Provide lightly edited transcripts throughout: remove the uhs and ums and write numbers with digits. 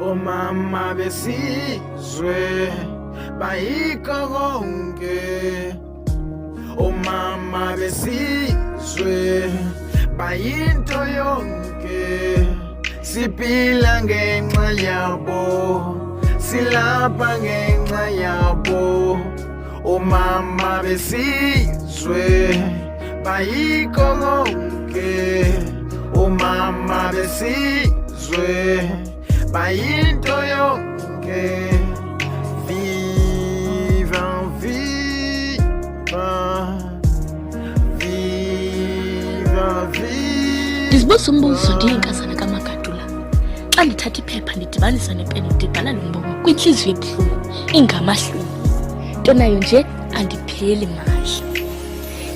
Omama besizwe bayikho konke. Omama besizwe bayinto yonke. Siphila ngenxa yabo, silapha ngenxa yabo. Omama besizwe bayikho konke. Omama besizwe bayinto yonke. Viva, viva, viva, viva. Ndizibuza umbuzo ndiyinkazana kaMagadula. Xa ndithatha iphepha ndidibanisa nepeni ndibhala lo mbongo kwintliziyo ebuhlungu ingamahlwili. Nto nayo nje andipheli mahla.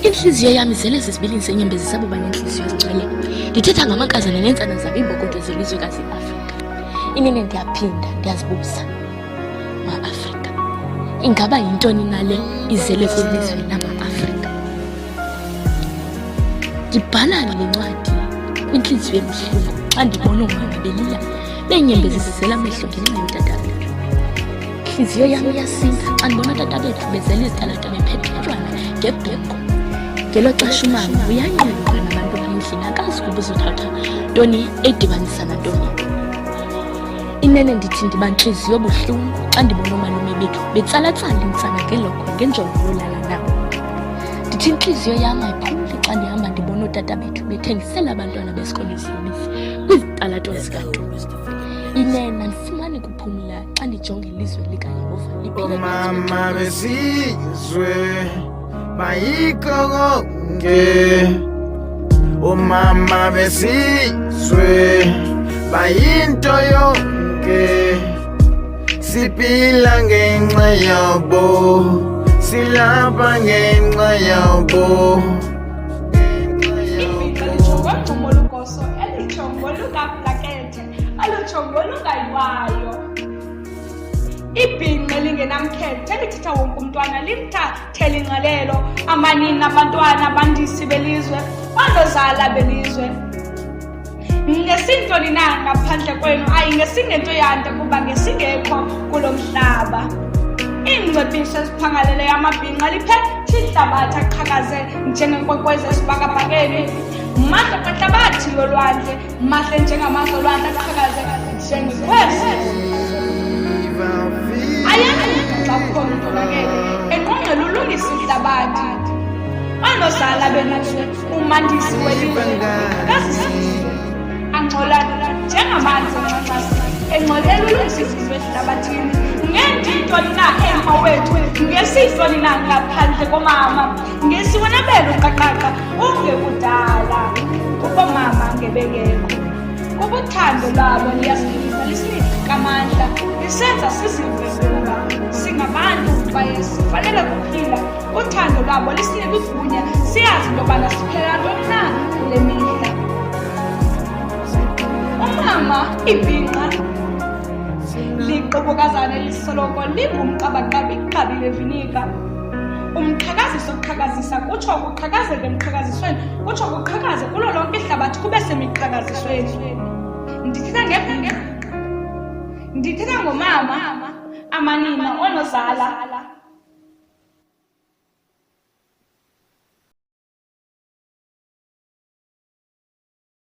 Intliziyo yam izele zizibilini zenyembezi zabo banentliziyo ezingcwele. Ndithetha ngamankazana neentsana zabo iimbokodo zelizwekazi iAfrika. Inene ndiyaphinda ndiyazibuza, ma-Afrika, ingaba yintoni nale izele kwilizwe lama-Afrika? Ndibhala le ncwadi kwintliziyo ebuhlungu xa ndibona oomama belila beenyembezi zizela amehlo ngenxa yotata bethu. Intliziyo yam iyasinda xa ndibona otata bethu bezela izitalata bephethethwana ngebheko. Ngelo xesha umama uyanyeluka nabantu bendlini akazi ukuba uzothatha ntoni edibanisa nantoni. Inene ndithi ndiba ntliziyo buhlungu xa ndibona oomalume bethu betsalatsala intsana ngeloko ngenjongo yolala nabo. Ndithi intliziyo yam ayiphumli xa ndihamba ndibona ootata bethu bethengisela abantwana besikolo iziyobisi kwizitalato zikantombi. Inene andifumani kuphumla xa ndijonga ilizwe likaYehova liphila. Omama besizwe bayikho konke. Omama besizwe bayinto yonke. Siphila ngenxa yabo, silapha ngenxa yabo. Nonkosi elijongo lukaplakethe alujongo lungayiwayo. Ibhinqa lingenamkhethe lithetha wonke umntwana limthathela ingqalelo. Amanina abantwana abandisi belizwe banozala belizwe. Ngesintoni na ngaphandle kwenu ayingesingento yande kuba ngesingekho kulo mhlaba. Iingcebiso eziphangalele amabhinqa liphethe ihlabathi aqhakaze njengenkwenkwezi esibhakabhakeni. Mahle kwehlabathi yolwandle, mahle njengamanzi olwandle aqhakaze njengekwezi. Ayaxa kukhona intolakele enqongqela ulungisa ihlabathi. Banozala belizwe umandisi welizwe kasisizwe angxolana njengamanzi enxaxasi engxolela ulungisa izizwe ehlabathini. Ngendintoni na emva wethu, ngesintoni na ngaphandle komama, ngesiwonabelo uqaqaqa ungekudala kubomama ngebengekho. Kubuthando lwabo liyasilisa lisinika amandla lisenza sizive ukuba singabantu kwaye sifanele kuphila. Uthando lwabo lisinika igunya siyazi into yobana siphela ntoni na kule mihla. Umama ibhinqa liqobokazana lisoloko lingumqabaqabi iqabi levinika. Umqhakaziso okuqhakazisa kutsho kuqhakazeke emqhakazisweni, kutsho kuqhakaze kulo lonke ihlabathi kube semiqhakazisweni. Ndithetha ngomama, amanina onozala